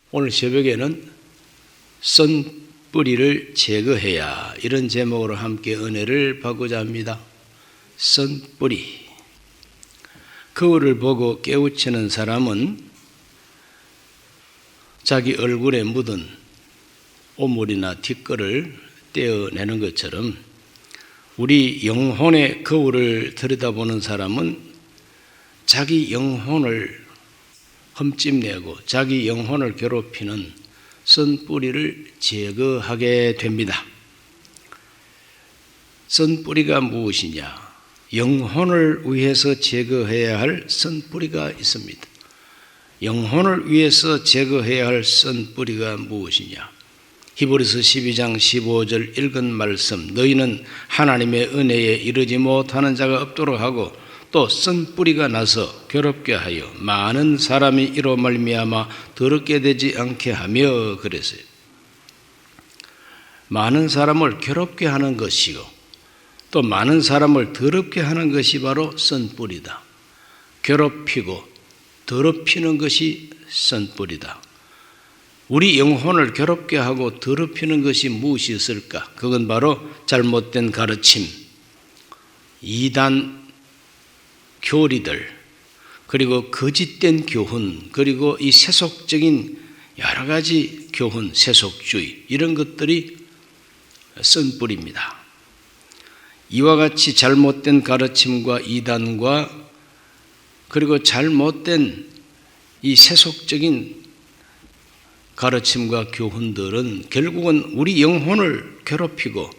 오늘 새벽에는 썬 뿌리를 제거해야, 이런 제목으로 함께 은혜를 받고자 합니다. 썬 뿌리. 거울을 보고 깨우치는 사람은 자기 얼굴에 묻은 오물이나 티끌을 떼어내는 것처럼, 우리 영혼의 거울을 들여다보는 사람은 자기 영혼을 흠집내고 자기 영혼을 괴롭히는 썬뿌리를 제거하게 됩니다. 썬뿌리가 무엇이냐? 영혼을 위해서 제거해야 할 썬뿌리가 있습니다. 영혼을 위해서 제거해야 할 썬뿌리가 무엇이냐? 히브리서 12장 15절 읽은 말씀, 너희는 하나님의 은혜에 이르지 못하는 자가 없도록 하고 또 썬뿌리가 나서 괴롭게 하여 많은 사람이 이로 말미암아 더럽게 되지 않게 하며 그랬어요. 많은 사람을 괴롭게 하는 것이고 또 많은 사람을 더럽게 하는 것이 바로 썬뿌리다. 괴롭히고 더럽히는 것이 썬뿌리다. 우리 영혼을 괴롭게 하고 더럽히는 것이 무엇이 있을까? 그건 바로 잘못된 가르침, 이단 교리들, 그리고 거짓된 교훈, 그리고 이 세속적인 여러 가지 교훈, 세속주의, 이런 것들이 썬뿌리입니다. 이와 같이 잘못된 가르침과 이단과 그리고 잘못된 이 세속적인 가르침과 교훈들은 결국은 우리 영혼을 괴롭히고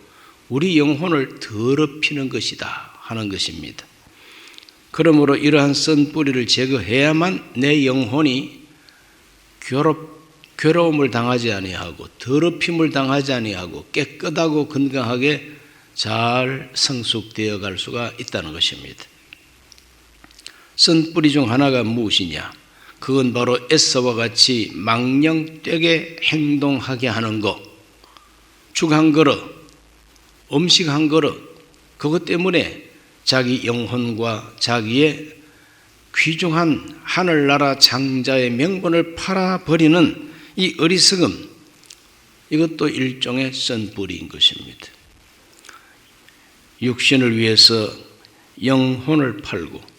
우리 영혼을 더럽히는 것이다 하는 것입니다. 그러므로 이러한 썬뿌리를 제거해야만 내 영혼이 괴로움을 당하지 아니하고 더럽힘을 당하지 아니하고 깨끗하고 건강하게 잘 성숙되어 갈 수가 있다는 것입니다. 썬뿌리 중 하나가 무엇이냐? 그건 바로 에서와 같이 망령되게 행동하게 하는 것, 죽 한 그릇, 음식 한 그릇, 그것 때문에 자기 영혼과 자기의 귀중한 하늘나라 장자의 명분을 팔아버리는 이 어리석음, 이것도 일종의 썬뿌리인 것입니다. 육신을 위해서 영혼을 팔고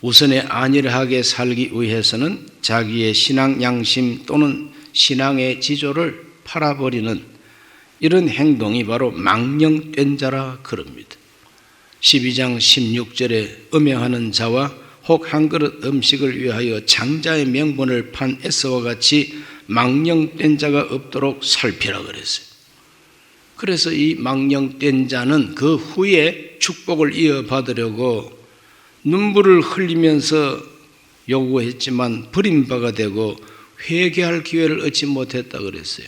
우선에 안일하게 살기 위해서는 자기의 신앙 양심 또는 신앙의 지조를 팔아버리는 이런 행동이 바로 망령된 자라 그럽니다. 12장 16절에 음행하는 자와 혹 한 그릇 음식을 위하여 장자의 명분을 판 에서와 같이 망령된 자가 없도록 살피라 그랬어요. 그래서 이 망령된 자는 그 후에 축복을 이어받으려고 눈물을 흘리면서 요구했지만 버림받아 되고 회개할 기회를 얻지 못했다 그랬어요.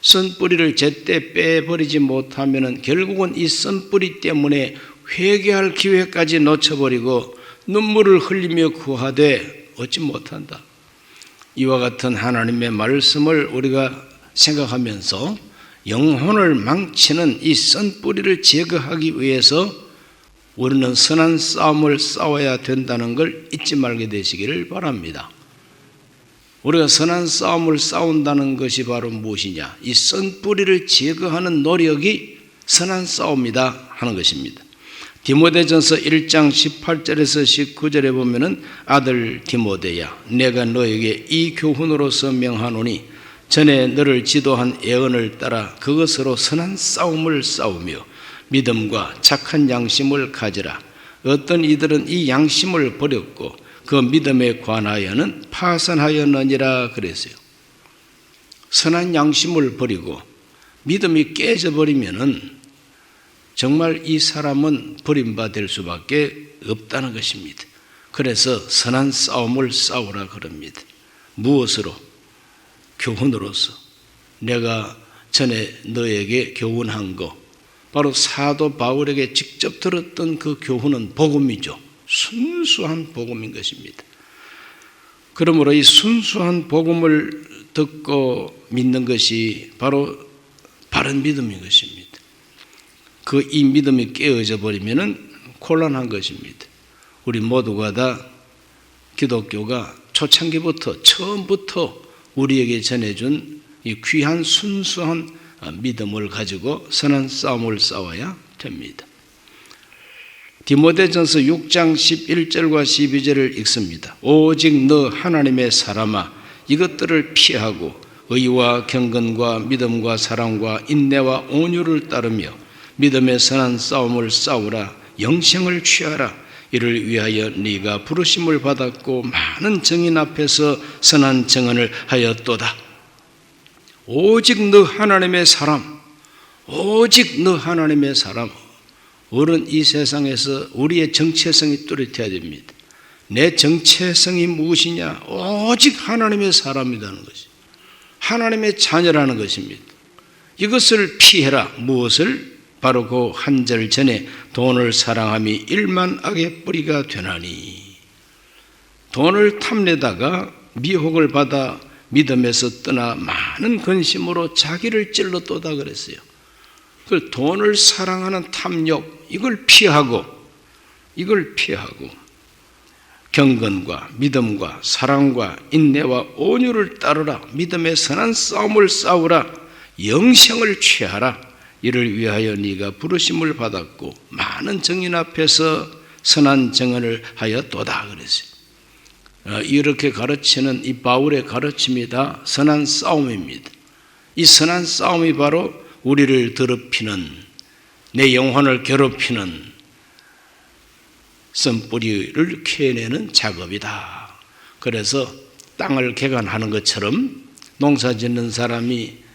썬뿌리를 제때 빼버리지 못하면 결국은 이 썬뿌리 때문에 회개할 기회까지 놓쳐버리고 눈물을 흘리며 구하되 얻지 못한다. 이와 같은 하나님의 말씀을 우리가 생각하면서 영혼을 망치는 이 썬뿌리를 제거하기 위해서 우리는 선한 싸움을 싸워야 된다는 걸 잊지 말게 되시기를 바랍니다. 우리가 선한 싸움을 싸운다는 것이 바로 무엇이냐? 이 썬뿌리를 제거하는 노력이 선한 싸움이다 하는 것입니다. 디모데전서 1장 18절에서 19절에 보면은 아들 디모데야, 내가 너에게 이 교훈으로서 명하노니 전에 너를 지도한 예언을 따라 그것으로 선한 싸움을 싸우며 믿음과 착한 양심을 가지라. 어떤 이들은 이 양심을 버렸고 그 믿음에 관하여는 파산하였느니라 그랬어요. 선한 양심을 버리고 믿음이 깨져버리면은 정말 이 사람은 버림받을 수밖에 없다는 것입니다. 그래서 선한 싸움을 싸우라 그럽니다. 무엇으로? 교훈으로서. 내가 전에 너에게 교훈한 거, 바로 사도 바울에게 직접 들었던 그 교훈은 복음이죠. 순수한 복음인 것입니다. 그러므로 이 순수한 복음을 듣고 믿는 것이 바로 바른 믿음인 것입니다. 이 믿음이 깨어져 버리면 곤란한 것입니다. 우리 모두가 다 기독교가 초창기부터 처음부터 우리에게 전해준 이 귀한 순수한 믿음을 가지고 선한 싸움을 싸워야 됩니다. 디모데전서 6장 11절과 12절을 읽습니다. 오직 너 하나님의 사람아 이것들을 피하고 의와 경건과 믿음과 사랑과 인내와 온유를 따르며 믿음의 선한 싸움을 싸우라. 영생을 취하라. 이를 위하여 네가 부르심을 받았고 많은 증인 앞에서 선한 증언을 하였도다. 오직 너 하나님의 사람, 오직 너 하나님의 사람. 우리는 이 세상에서 우리의 정체성이 뚜렷해야 됩니다. 내 정체성이 무엇이냐? 오직 하나님의 사람이라는 것이, 하나님의 자녀라는 것입니다. 이것을 피해라. 무엇을? 바로 그 한 절 전에 돈을 사랑함이 일만 악의 뿌리가 되나니. 돈을 탐내다가 미혹을 받아 믿음에서 떠나 많은 근심으로 자기를 찔렀도다 그랬어요. 그 돈을 사랑하는 탐욕, 이걸 피하고 경건과 믿음과 사랑과 인내와 온유를 따르라. 믿음의 선한 싸움을 싸우라. 영생을 취하라. 이를 위하여 네가 부르심을 받았고 많은 증인 앞에서 선한 증언을 하였도다 그랬어요. 이렇게 가르치는 이 바울의 가르침이 다 선한 싸움입니다. 이 선한 싸움이 바로 우리를 더럽히는, 내 영혼을 괴롭히는 썬뿌리를 캐내는 작업이다. 그래서 땅을 개간하는 것처럼 농사 짓는 사람이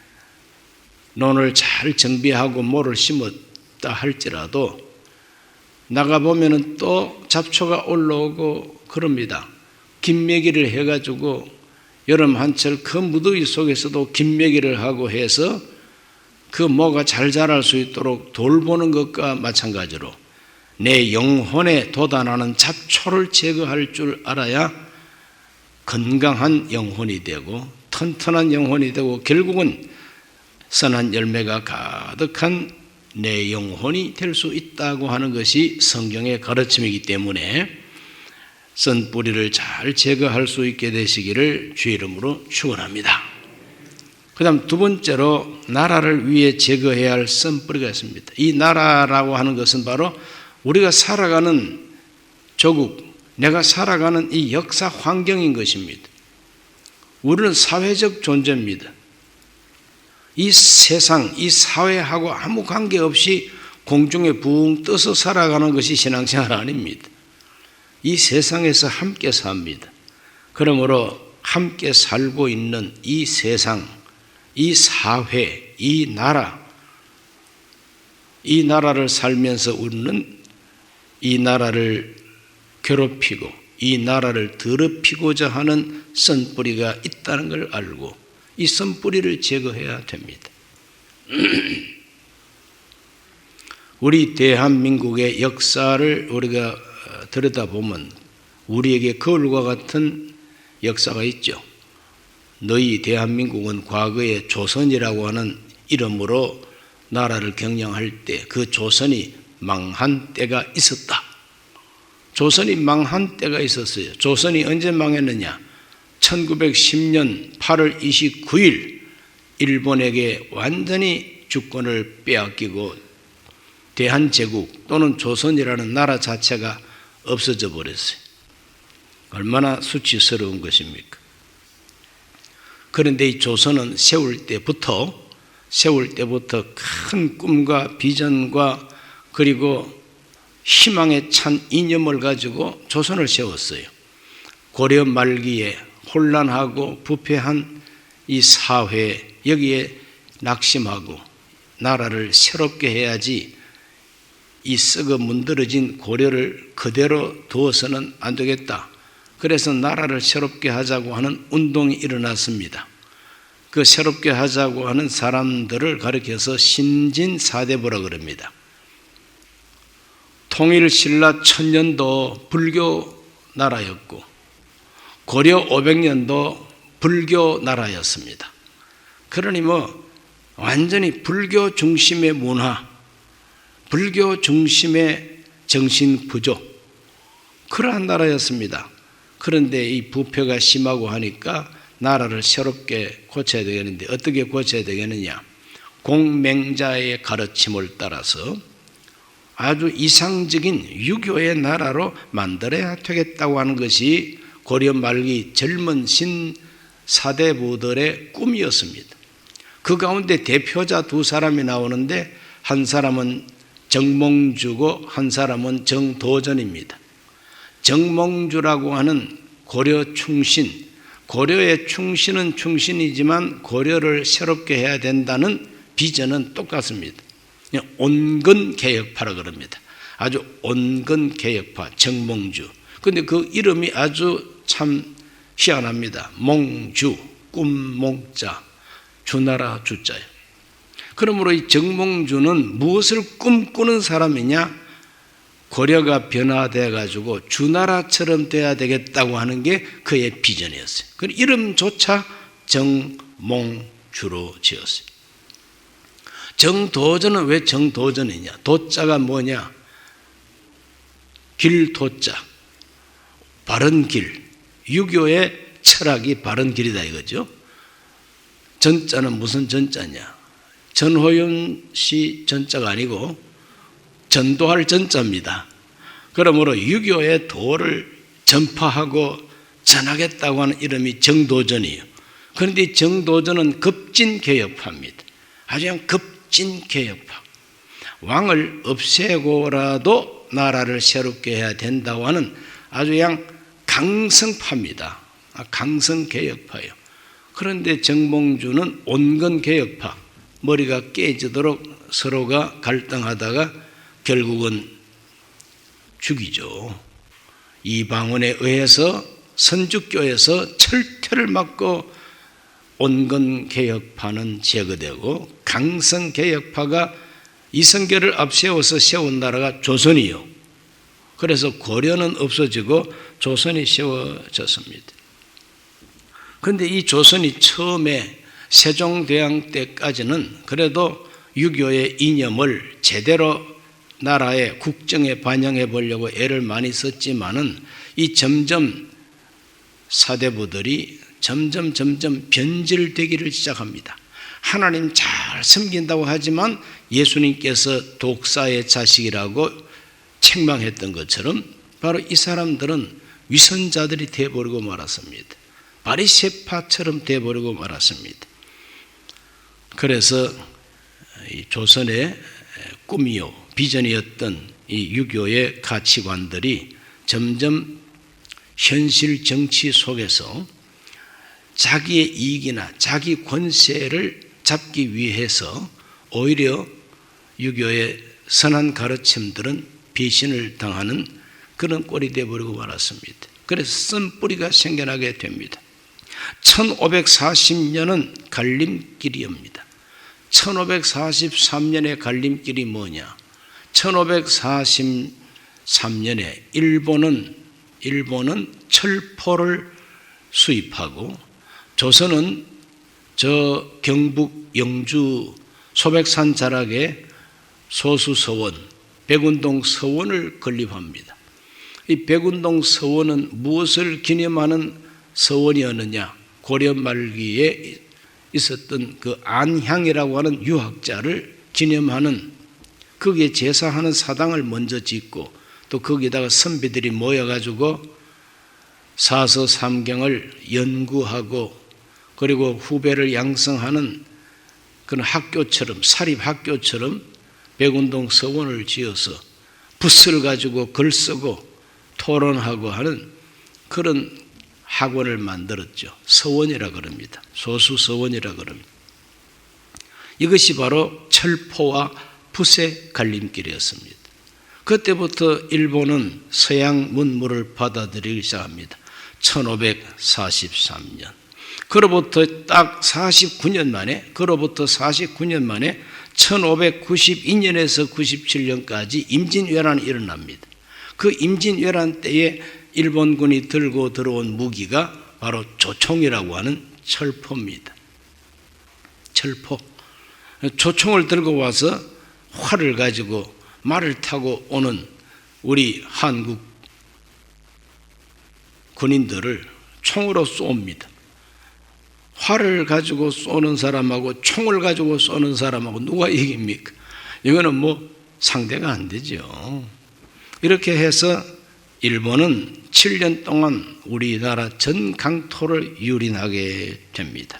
논을 잘 정비하고 모를 심었다 할지라도 나가보면 또 잡초가 올라오고 그럽니다. 김매기를 해가지고 여름 한철 그 무더위 속에서도 김매기를 하고 해서 그 뭐가 잘 자랄 수 있도록 돌보는 것과 마찬가지로 내 영혼에 돋아나는 잡초를 제거할 줄 알아야 건강한 영혼이 되고 튼튼한 영혼이 되고 결국은 선한 열매가 가득한 내 영혼이 될 수 있다고 하는 것이 성경의 가르침이기 때문에 썬뿌리를 잘 제거할 수 있게 되시기를 주의 이름으로 축원합니다. 그 다음 두 번째로 나라를 위해 제거해야 할 썬뿌리가 있습니다. 이 나라라고 하는 것은 바로 우리가 살아가는 조국, 내가 살아가는 이 역사 환경인 것입니다. 우리는 사회적 존재입니다. 이 세상, 이 사회하고 아무 관계없이 공중에 붕 떠서 살아가는 것이 신앙생활 아닙니다. 이 세상에서 함께 삽니다. 그러므로 함께 살고 있는 이 세상, 이 사회, 이 나라를 살면서 우리는 이 나라를 괴롭히고 이 나라를 더럽히고자 하는 썬뿌리가 있다는 걸 알고 이 썬뿌리를 제거해야 됩니다. 우리 대한민국의 역사를 우리가 들여다보면 우리에게 거울과 같은 역사가 있죠. 너희 대한민국은 과거에 조선이라고 하는 이름으로 나라를 경영할 때 그 조선이 망한 때가 있었다. 조선이 망한 때가 있었어요. 조선이 언제 망했느냐? 1910년 8월 29일 일본에게 완전히 주권을 빼앗기고 대한제국 또는 조선이라는 나라 자체가 없어져 버렸어요. 얼마나 수치스러운 것입니까? 그런데 이 조선은 세울 때부터 큰 꿈과 비전과 그리고 희망에 찬 이념을 가지고 조선을 세웠어요. 고려 말기에 혼란하고 부패한 이 사회, 여기에 낙심하고 나라를 새롭게 해야지 이 썩어 문드러진 고려를 그대로 두어서는 안 되겠다. 그래서 나라를 새롭게 하자고 하는 운동이 일어났습니다. 그 새롭게 하자고 하는 사람들을 가리켜서 신진사대부라 그럽니다. 통일신라 1000년도 불교 나라였고 고려 500년도 불교 나라였습니다. 그러니 완전히 불교 중심의 문화, 불교 중심의 정신 구조, 그러한 나라였습니다. 그런데 이 부패가 심하고 하니까 나라를 새롭게 고쳐야 되겠는데 어떻게 고쳐야 되겠느냐? 공맹자의 가르침을 따라서 아주 이상적인 유교의 나라로 만들어야 되겠다고 하는 것이 고려 말기 젊은 신사대부들의 꿈이었습니다. 그 가운데 대표자 두 사람이 나오는데 한 사람은 정몽주고 한 사람은 정도전입니다. 정몽주라고 하는 고려 충신, 고려의 충신은 충신이지만 고려를 새롭게 해야 된다는 비전은 똑같습니다. 온건 개혁파라 그럽니다. 아주 온건 개혁파 정몽주. 그런데 그 이름이 아주 참 희한합니다. 몽주, 꿈몽자, 주나라 주자예요. 그러므로 이 정몽주는 무엇을 꿈꾸는 사람이냐? 고려가 변화되어 가지고 주나라처럼 돼야 되겠다고 하는 게 그의 비전이었어요. 그 이름조차 정몽주로 지었어요. 정도전은 왜 정도전이냐? 도자가 뭐냐? 길도자, 바른 길. 유교의 철학이 바른 길이다 이거죠. 전자는 무슨 전자냐? 전호연 씨 전자가 아니고 전도할 전자입니다. 그러므로 유교의 도를 전파하고 전하겠다고 하는 이름이 정도전이에요. 그런데 정도전은 급진개혁파입니다. 아주 그냥 급진개혁파. 왕을 없애고라도 나라를 새롭게 해야 된다고 하는 아주 그냥 강성파입니다. 강성개혁파예요. 그런데 정몽주는 온건개혁파. 머리가 깨지도록 서로가 갈등하다가 결국은 죽이죠. 이방원에 의해서 선주교에서 철퇴를 맞고 온건개혁파는 제거되고 강성개혁파가 이성계를 앞세워서 세운 나라가 조선이요. 그래서 고려는 없어지고 조선이 세워졌습니다. 그런데 이 조선이 처음에 세종대왕 때까지는 그래도 유교의 이념을 제대로 나라의 국정에 반영해 보려고 애를 많이 썼지만은 이 점점 사대부들이 점점 변질되기를 시작합니다. 하나님 잘 섬긴다고 하지만 예수님께서 독사의 자식이라고 책망했던 것처럼 바로 이 사람들은 위선자들이 되어버리고 말았습니다. 바리새파처럼 되어버리고 말았습니다. 그래서 이 조선의 꿈이요 비전이었던 이 유교의 가치관들이 점점 현실 정치 속에서 자기의 이익이나 자기 권세를 잡기 위해서 오히려 유교의 선한 가르침들은 배신을 당하는 그런 꼴이 되어버리고 말았습니다. 그래서 쓴뿌리가 생겨나게 됩니다. 1540년은 갈림길이옵니다. 1543년의 갈림길이 뭐냐? 1543년에 일본은 철포를 수입하고 조선은 저 경북 영주 소백산 자락에 소수서원, 백운동 서원을 건립합니다. 이 백운동 서원은 무엇을 기념하는 서원이었느냐? 고려 말기에 있었던 그 안향이라고 하는 유학자를 기념하는 거기에 제사하는 사당을 먼저 짓고 또 거기다가 선비들이 모여가지고 사서 삼경을 연구하고 그리고 후배를 양성하는 그런 학교처럼 사립학교처럼 백운동 서원을 지어서 붓을 가지고 글 쓰고 토론하고 하는 그런 학원을 만들었죠. 서원이라 그럽니다. 소수서원이라 그럽니다. 이것이 바로 철포와 붓의 갈림길이었습니다. 그때부터 일본은 서양 문물을 받아들이기 시작합니다. 1543년. 그로부터 딱 49년 만에 1592년에서 97년까지 임진왜란이 일어납니다. 그 임진왜란 때에 일본군이 들고 들어온 무기가 바로 조총이라고 하는 철포입니다. 철포. 조총을 들고 와서 활을 가지고 말을 타고 오는 우리 한국 군인들을 총으로 쏩니다. 활을 가지고 쏘는 사람하고 총을 가지고 쏘는 사람하고 누가 이깁니까? 이거는 뭐 상대가 안 되죠. 이렇게 해서 일본은 7년 동안 우리나라 전 강토를 유린하게 됩니다.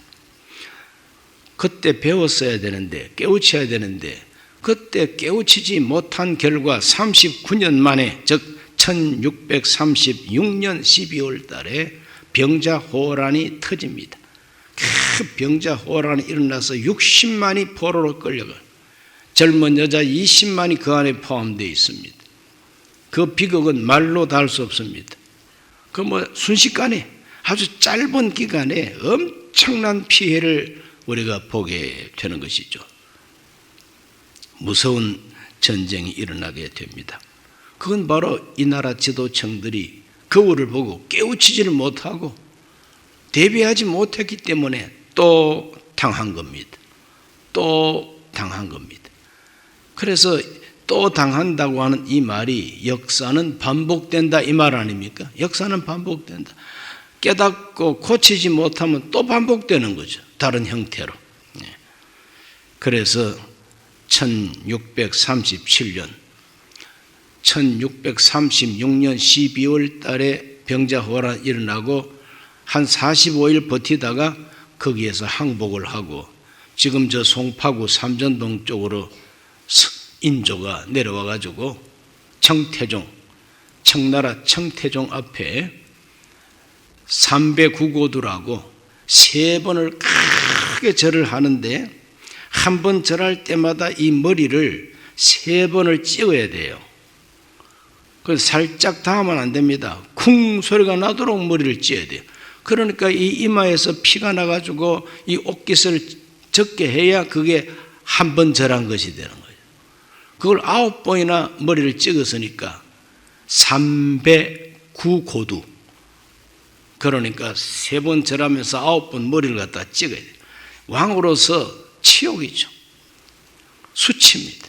그때 배웠어야 되는데, 깨우쳐야 되는데, 그때 깨우치지 못한 결과 39년 만에, 즉 1636년 12월 달에 병자호란이 터집니다. 그 병자호란이 일어나서 60만이 포로로 끌려가요. 젊은 여자 20만이 그 안에 포함되어 있습니다. 그 비극은 말로 다 할 수 없습니다. 그 뭐 순식간에, 아주 짧은 기간에 엄청난 피해를 우리가 보게 되는 것이죠. 무서운 전쟁이 일어나게 됩니다. 그건 바로 이 나라 지도층들이 거울을 보고 깨우치지를 못하고 대비하지 못했기 때문에 또 당한 겁니다. 또 당한 겁니다. 그래서 또 당한다고 하는 이 말이 역사는 반복된다 이 말 아닙니까? 역사는 반복된다. 깨닫고 고치지 못하면 또 반복되는 거죠. 다른 형태로. 그래서 1636년 12월 달에 병자호란이 일어나고 한 45일 버티다가 거기에서 항복을 하고 지금 저 송파구 삼전동 쪽으로 인조가 내려와 가지고 청나라 청태종 앞에 삼배구고두라고 3번을 크게 절을 하는데 한 번 절할 때마다 이 머리를 3번을 찍어야 돼요. 그래서 살짝 닿으면 안 됩니다. 쿵 소리가 나도록 머리를 찧어야 돼요. 그러니까 이 이마에서 피가 나가지고 이 옷깃을 적게 해야 그게 한 번 절한 것이 되는 거예요. 그걸 9번이나 머리를 찍었으니까 309고두. 그러니까 3번 절하면서 9번 머리를 갖다 찍어야 돼요. 왕으로서 치욕이죠. 수치입니다.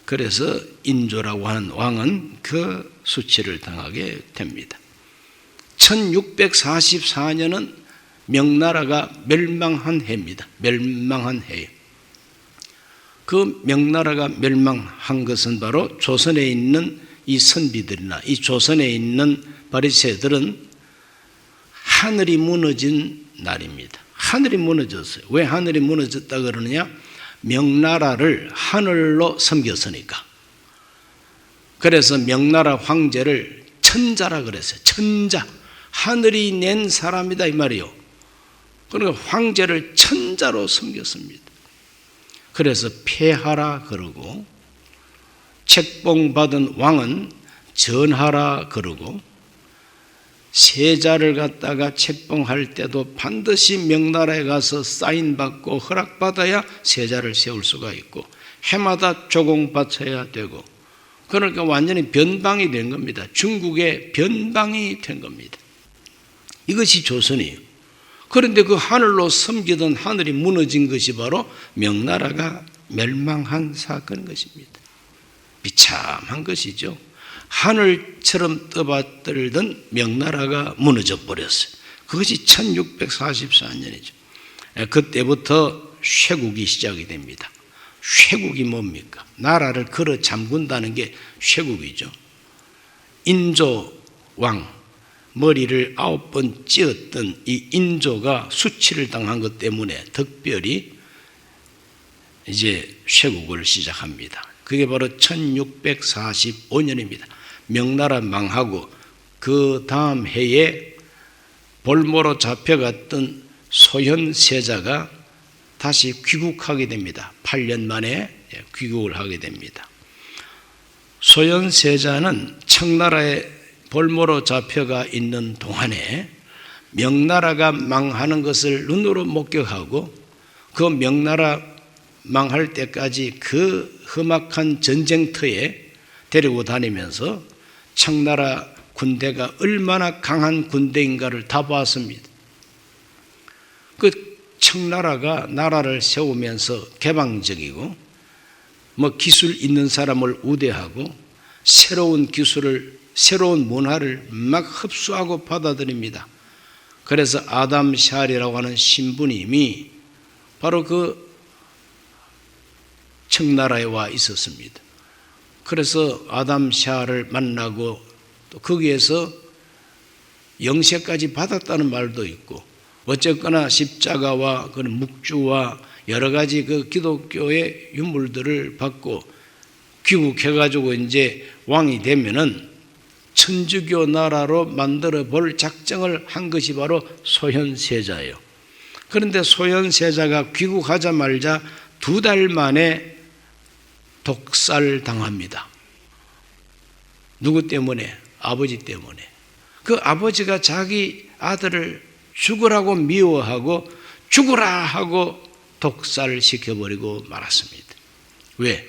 그래서 인조라고 하는 왕은 그 수치를 당하게 됩니다. 1644년은 명나라가 멸망한 해입니다. 멸망한 해예요. 그 명나라가 멸망한 것은 바로 조선에 있는 이 선비들이나 이 조선에 있는 바리새들은 하늘이 무너진 날입니다. 하늘이 무너졌어요. 왜 하늘이 무너졌다 그러느냐? 명나라를 하늘로 섬겼으니까. 그래서 명나라 황제를 천자라 그랬어요. 천자. 하늘이 낸 사람이다 이 말이요. 그러니까 황제를 천자로 섬겼습니다. 그래서 폐하라 그러고 책봉받은 왕은 전하라 그러고 세자를 갖다가 책봉할 때도 반드시 명나라에 가서 사인받고 허락받아야 세자를 세울 수가 있고 해마다 조공 바쳐야 되고 그러니까 완전히 변방이 된 겁니다. 중국의 변방이 된 겁니다. 이것이 조선이에요. 그런데 그 하늘로 섬기던 하늘이 무너진 것이 바로 명나라가 멸망한 사건인 것입니다. 비참한 것이죠. 하늘처럼 떠받들던 명나라가 무너져 버렸어요. 그것이 1644년이죠. 그때부터 쇄국이 시작이 됩니다. 쇄국이 뭡니까? 나라를 걸어 잠근다는 게 쇄국이죠. 인조 왕 머리를 9번 찧었던 이 인조가 수치를 당한 것 때문에 특별히 이제 쇄국을 시작합니다. 그게 바로 1645년입니다. 명나라 망하고 그 다음 해에 볼모로 잡혀갔던 소현세자가 다시 귀국하게 됩니다. 8년 만에 귀국을 하게 됩니다. 소현세자는 청나라에 볼모로 잡혀가 있는 동안에 명나라가 망하는 것을 눈으로 목격하고 그 명나라 망할 때까지 그 험악한 전쟁터에 데리고 다니면서 청나라 군대가 얼마나 강한 군대인가를 다 봤습니다. 그 청나라가 나라를 세우면서 개방적이고 뭐 기술 있는 사람을 우대하고 새로운 기술을 새로운 문화를 막 흡수하고 받아들입니다. 그래서 아담 샬이라고 하는 신부님이 바로 그 청나라에 와 있었습니다. 그래서 아담 샬을 만나고 또 거기에서 영세까지 받았다는 말도 있고, 어쨌거나 십자가와 그런 묵주와 여러 가지 그 기독교의 유물들을 받고 귀국해가지고 이제 왕이 되면은 천주교 나라로 만들어 볼 작정을 한 것이 바로 소현세자예요. 그런데 소현세자가 귀국하자마자 2달 만에 독살당합니다. 누구 때문에? 아버지 때문에. 그 아버지가 자기 아들을 죽으라고 미워하고 죽으라 하고 독살시켜버리고 말았습니다. 왜?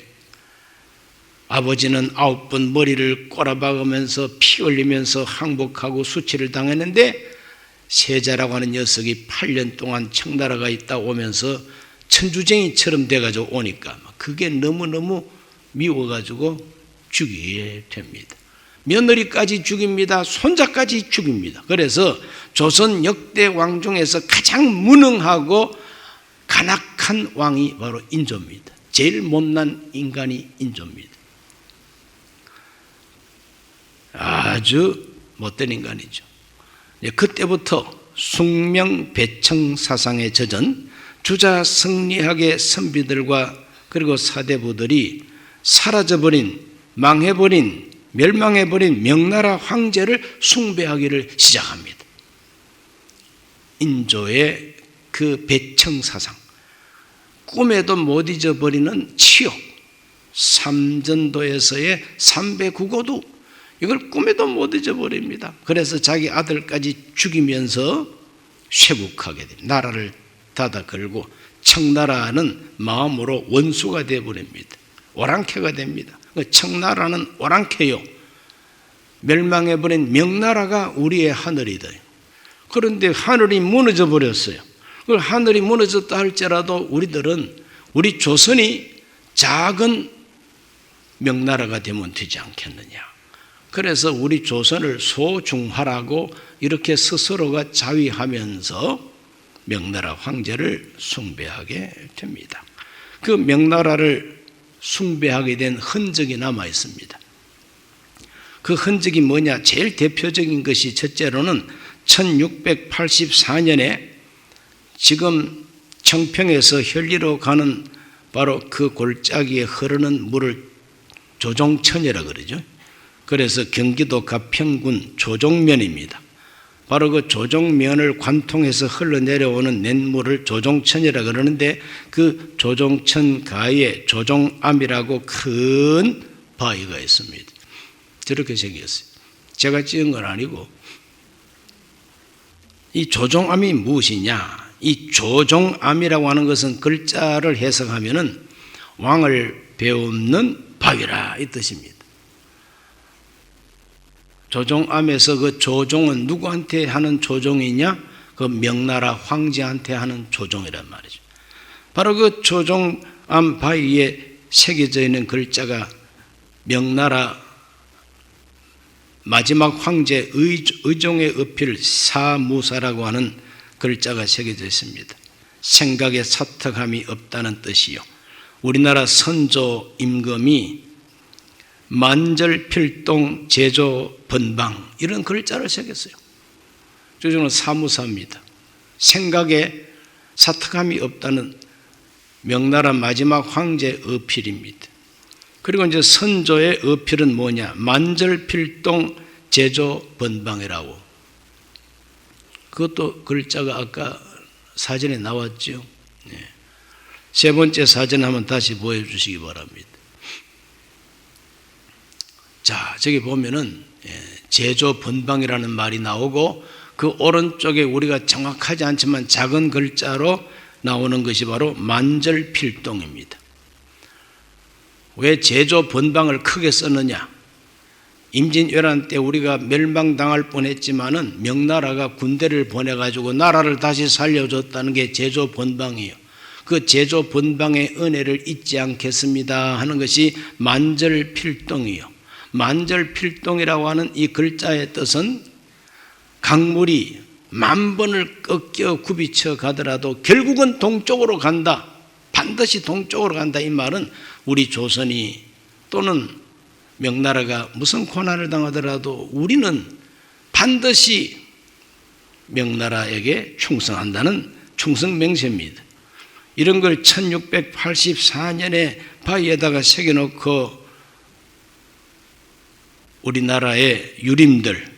아버지는 9번 머리를 꼬라박으면서 피 흘리면서 항복하고 수치를 당했는데, 세자라고 하는 녀석이 8년 동안 청나라가 있다 오면서 천주쟁이처럼 돼가지고 오니까 그게 너무너무 미워가지고 죽이게 됩니다. 며느리까지 죽입니다. 손자까지 죽입니다. 그래서 조선 역대 왕 중에서 가장 무능하고 간악한 왕이 바로 인조입니다. 제일 못난 인간이 인조입니다. 아주 못된 인간이죠. 그때부터 숙명 배청 사상에 젖은 주자 성리학의 선비들과 그리고 사대부들이 사라져버린, 망해버린, 멸망해버린 명나라 황제를 숭배하기를 시작합니다. 인조의 그 배청 사상, 꿈에도 못 잊어버리는 치욕, 삼전도에서의 삼배국어도 이걸 꿈에도 못 잊어버립니다. 그래서 자기 아들까지 죽이면서 쇄국하게 됩니다. 나라를 닫아 걸고 청나라는 마음으로 원수가 되어버립니다. 오랑캐가 됩니다. 청나라는 오랑캐요. 멸망해버린 명나라가 우리의 하늘이다. 그런데 하늘이 무너져 버렸어요. 그 하늘이 무너졌다 할지라도 우리 조선이 작은 명나라가 되면 되지 않겠느냐. 그래서 우리 조선을 소중하라고 이렇게 스스로가 자위하면서 명나라 황제를 숭배하게 됩니다. 그 명나라를 숭배하게 된 흔적이 남아 있습니다. 그 흔적이 뭐냐? 제일 대표적인 것이 첫째로는 1684년에 지금 청평에서 현리로 가는 바로 그 골짜기에 흐르는 물을 조종천이라고 그러죠. 그래서 경기도 가평군 조종면입니다. 바로 그 조종면을 관통해서 흘러내려오는 냇물을 조종천이라고 그러는데, 그 조종천 가에 조종암이라고 큰 바위가 있습니다. 저렇게 생겼어요. 제가 찍은 건 아니고, 이 조종암이 무엇이냐? 이 조종암이라고 하는 것은 글자를 해석하면은 왕을 배움는 바위라 이 뜻입니다. 조종암에서 그 조종은 누구한테 하는 조종이냐? 그 명나라 황제한테 하는 조종이란 말이죠. 바로 그 조종암 바위에 새겨져 있는 글자가 명나라 마지막 황제 의종의 어필 사무사라고 하는 글자가 새겨져 있습니다. 생각에 사특함이 없다는 뜻이요. 우리나라 선조 임금이 만절필동 제조 번방 이런 글자를 새겼어요. 조정은 사무사입니다. 생각에 사특함이 없다는 명나라 마지막 황제 어필입니다. 그리고 이제 선조의 어필은 뭐냐? 만절필동 제조 번방이라고. 그것도 글자가 아까 사진에 나왔죠. 네. 세 번째 사진 한번 다시 보여주시기 바랍니다. 자, 저기 보면은 제조 번방이라는 말이 나오고, 그 오른쪽에 우리가 정확하지 않지만 작은 글자로 나오는 것이 바로 만절필동입니다. 왜 제조 번방을 크게 썼느냐? 임진왜란 때 우리가 멸망당할 뻔했지만은 명나라가 군대를 보내가지고 나라를 다시 살려줬다는 게 제조 번방이에요. 그 제조 번방의 은혜를 잊지 않겠습니다 하는 것이 만절필동이요. 만절필동이라고 하는 이 글자의 뜻은 강물이 만 번을 꺾여 굽이쳐 가더라도 결국은 동쪽으로 간다. 반드시 동쪽으로 간다. 이 말은 우리 조선이 또는 명나라가 무슨 고난을 당하더라도 우리는 반드시 명나라에게 충성한다는 충성맹세입니다. 이런 걸 1684년에 바위에다가 새겨놓고 우리나라의 유림들,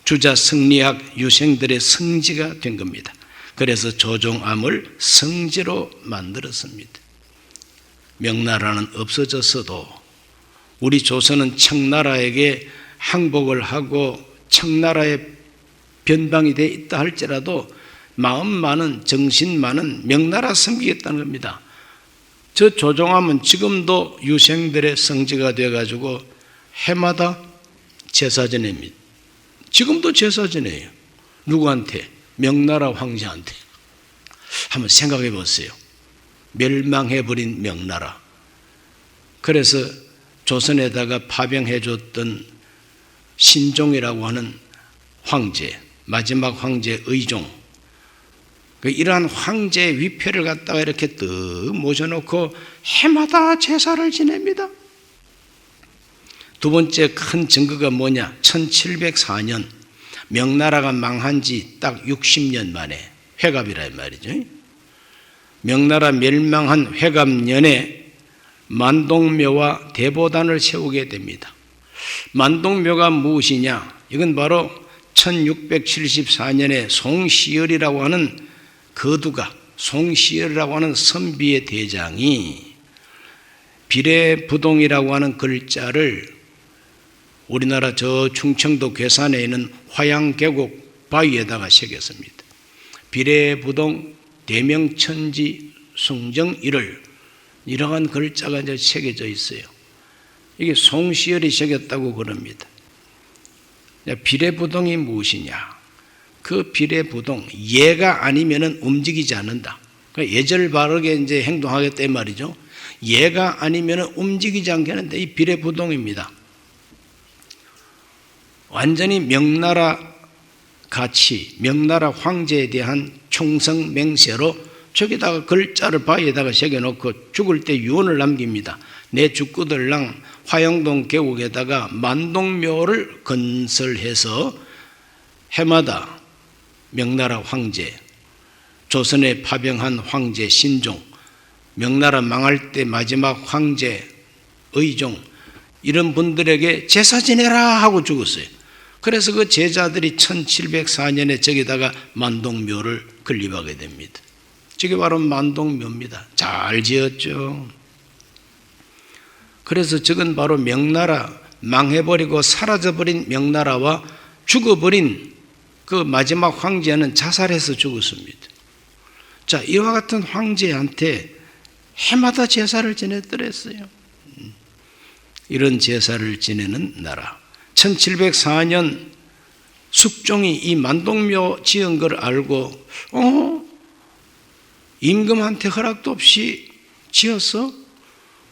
주자 성리학 유생들의 성지가 된 겁니다. 그래서 조종암을 성지로 만들었습니다. 명나라는 없어졌어도 우리 조선은 청나라에게 항복을 하고 청나라의 변방이 되어 있다 할지라도 마음만은 정신만은 명나라 섬기겠다는 겁니다. 저 조종암은 지금도 유생들의 성지가 되어가지고 해마다 제사 지냅니다. 지금도 제사 지내요. 누구한테? 명나라 황제한테. 한번 생각해 보세요. 멸망해버린 명나라. 그래서 조선에다가 파병해 줬던 신종이라고 하는 황제, 마지막 황제 의종, 이러한 황제의 위패를 갖다가 이렇게 뜩 모셔놓고 해마다 제사를 지냅니다. 두 번째 큰 증거가 뭐냐? 1704년 명나라가 망한 지 딱 60년 만에 회갑이라 말이죠. 명나라 멸망한 회갑년에 만동묘와 대보단을 세우게 됩니다. 만동묘가 무엇이냐? 이건 바로 1674년에 송시열이라고 하는 거두가, 송시열이라고 하는 선비의 대장이 비례부동이라고 하는 글자를 우리나라 저 충청도 괴산에 있는 화양계곡 바위에다가 새겼습니다. 비례부동 대명천지 숭정일을 이러한 글자가 이제 새겨져 있어요. 이게 송시열이 새겼다고 그럽니다. 비례부동이 무엇이냐? 그 비례부동, 예가 아니면은 움직이지 않는다. 그러니까 예절 바르게 이제 행동하겠다 이 말이죠. 예가 아니면은 움직이지 않게 하는데 이 비례부동입니다. 완전히 명나라 가치, 명나라 황제에 대한 충성맹세로 저기다가 글자를 바위에다가 새겨놓고 죽을 때 유언을 남깁니다. 내 죽구들랑 화영동 계곡에다가 만동묘를 건설해서 해마다 명나라 황제, 조선에 파병한 황제 신종, 명나라 망할 때 마지막 황제 의종, 이런 분들에게 제사 지내라 하고 죽었어요. 그래서 그 제자들이 1704년에 저기다가 만동묘를 건립하게 됩니다. 저게 바로 만동묘입니다. 잘 지었죠. 그래서 저건 바로 명나라, 망해버리고 사라져버린 명나라와 죽어버린 그 마지막 황제는 자살해서 죽었습니다. 자, 이와 같은 황제한테 해마다 제사를 지냈더랬어요. 이런 제사를 지내는 나라. 1704년 숙종이 이 만동묘 지은 걸 알고 임금한테 허락도 없이 지었어?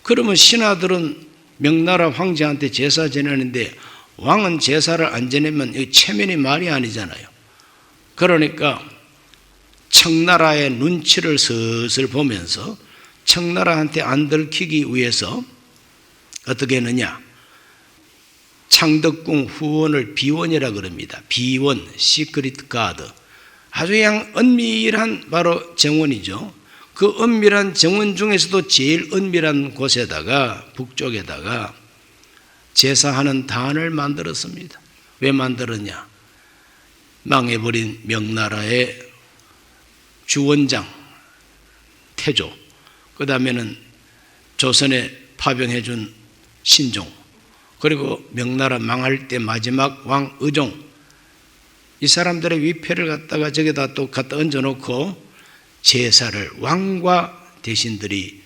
그러면 신하들은 명나라 황제한테 제사 지내는데 왕은 제사를 안 지내면 체면이 말이 아니잖아요. 그러니까 청나라의 눈치를 슬슬 보면서 청나라한테 안 들키기 위해서 어떻게 했느냐? 창덕궁 후원을 비원이라 그럽니다. 비원, 시크릿 가드. 아주 그냥 은밀한 바로 정원이죠. 그 은밀한 정원 중에서도 제일 은밀한 곳에다가 북쪽에다가 제사하는 단을 만들었습니다. 왜 만들었냐? 망해버린 명나라의 주원장 태조, 그 다음에는 조선에 파병해준 신종, 그리고 명나라 망할 때 마지막 왕 의종, 이 사람들의 위패를 갖다가 저기다 또 갖다 얹어놓고 제사를 왕과 대신들이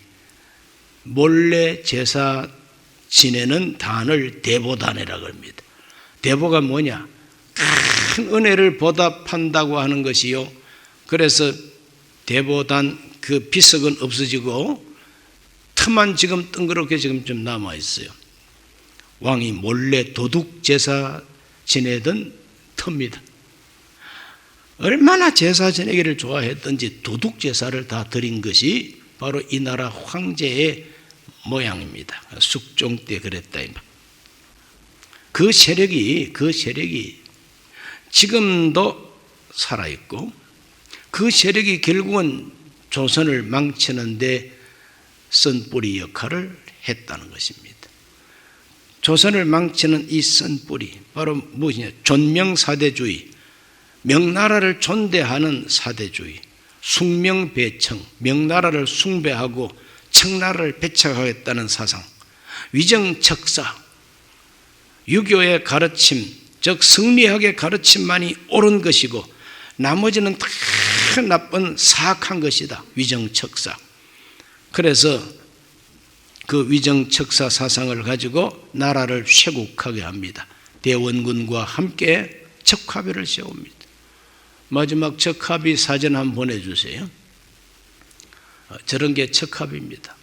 몰래 제사 지내는 단을 대보단이라고 합니다. 대보가 뭐냐? 큰 은혜를 보답한다고 하는 것이요. 그래서 대보단 그 비석은 없어지고 틈만 지금 뜬그렇게 지금 좀 남아 있어요. 왕이 몰래 도둑 제사 지내던 터입니다. 얼마나 제사 지내기를 좋아했던지 도둑 제사를 다 드린 것이 바로 이 나라 황제의 모양입니다. 숙종 때 그랬다. 그 세력이 지금도 살아있고 그 세력이 결국은 조선을 망치는데 쓴뿌리 역할을 했다는 것입니다. 조선을 망치는 이 쓴뿌리 바로 무엇이냐? 존명사대주의, 명나라를 존대하는 사대주의, 숭명배청, 명나라를 숭배하고 청나라를 배척하겠다는 사상, 위정척사, 유교의 가르침, 즉 승리학의 가르침만이 옳은 것이고 나머지는 다 나쁜 사악한 것이다. 위정척사. 그래서 그 위정척사 사상을 가지고 나라를 쇄국하게 합니다. 대원군과 함께 척화비를 세웁니다. 마지막 척화비 사진 한번 보내주세요. 저런 게 척화비입니다.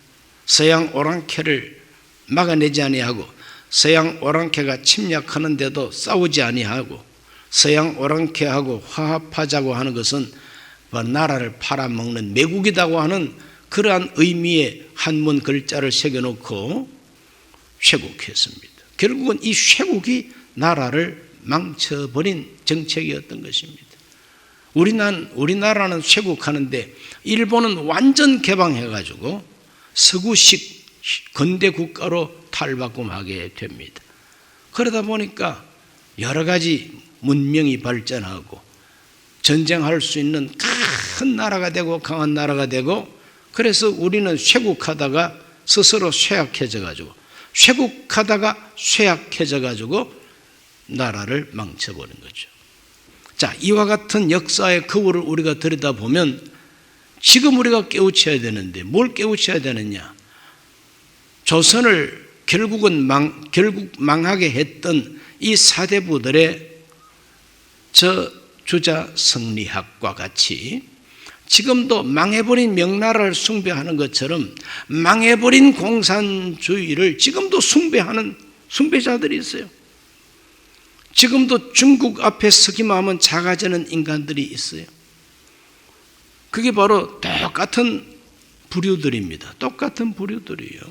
서양 오랑캐를 막아내지 아니하고 서양 오랑캐가 침략하는데도 싸우지 아니하고 서양 오랑캐하고 화합하자고 하는 것은 나라를 팔아먹는 매국이라고 하는 그러한 의미의 한문 글자를 새겨놓고 쇄국했습니다. 결국은 이 쇄국이 나라를 망쳐버린 정책이었던 것입니다. 우리나라는 쇄국하는데 일본은 완전 개방해가지고 서구식 근대 국가로 탈바꿈하게 됩니다. 그러다 보니까 여러 가지 문명이 발전하고 전쟁할 수 있는 큰 나라가 되고 강한 나라가 되고 그래서 우리는 쇄국하다가 스스로 쇠약해져가지고 나라를 망쳐버린 거죠. 자, 이와 같은 역사의 거울을 우리가 들여다보면 지금 우리가 깨우쳐야 되는데 뭘 깨우쳐야 되느냐? 조선을 결국 망하게 했던 이 사대부들의 주자 성리학과 같이 지금도 망해버린 명나라를 숭배하는 것처럼 망해버린 공산주의를 지금도 숭배하는 숭배자들이 있어요. 지금도 중국 앞에 서기만 하면 작아지는 인간들이 있어요. 그게 바로 똑같은 부류들입니다. 똑같은 부류들이에요.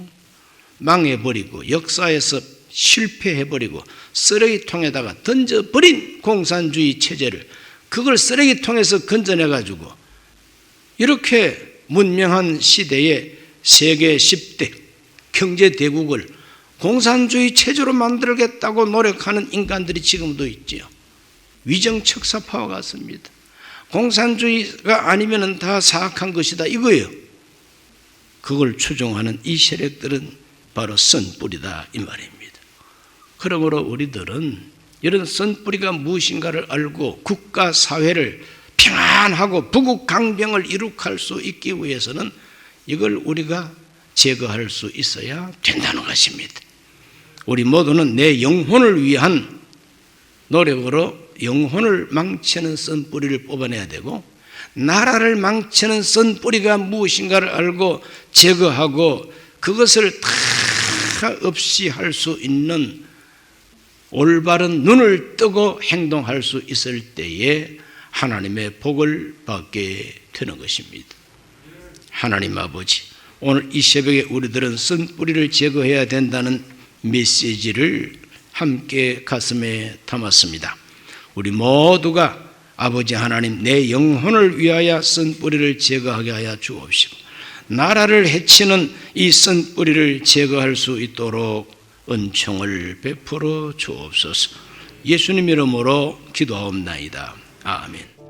망해버리고 역사에서 실패해버리고 쓰레기통에다가 던져버린 공산주의 체제를 그걸 쓰레기통에서 건져내가지고 이렇게 문명한 시대에 세계 10대 경제대국을 공산주의 체제로 만들겠다고 노력하는 인간들이 지금도 있지요. 위정척사파와 같습니다. 공산주의가 아니면 다 사악한 것이다 이거예요. 그걸 추종하는 이 세력들은 바로 쓴뿌리다 이 말입니다. 그러므로 우리들은 이런 쓴뿌리가 무엇인가를 알고 국가 사회를 평안하고 부국강병을 이룩할 수 있기 위해서는 이걸 우리가 제거할 수 있어야 된다는 것입니다. 우리 모두는 내 영혼을 위한 노력으로 영혼을 망치는 쓴뿌리를 뽑아내야 되고 나라를 망치는 쓴뿌리가 무엇인가를 알고 제거하고 그것을 다 없이 할 수 있는 올바른 눈을 뜨고 행동할 수 있을 때에 하나님의 복을 받게 되는 것입니다. 하나님 아버지, 오늘 이 새벽에 우리들은 쓴뿌리를 제거해야 된다는 메시지를 함께 가슴에 담았습니다. 우리 모두가 아버지 하나님 내 영혼을 위하여 쓴뿌리를 제거하게 하여 주옵시고 나라를 해치는 이 쓴뿌리를 제거할 수 있도록 은총을 베풀어 주옵소서. 예수님 이름으로 기도하옵나이다. 아멘.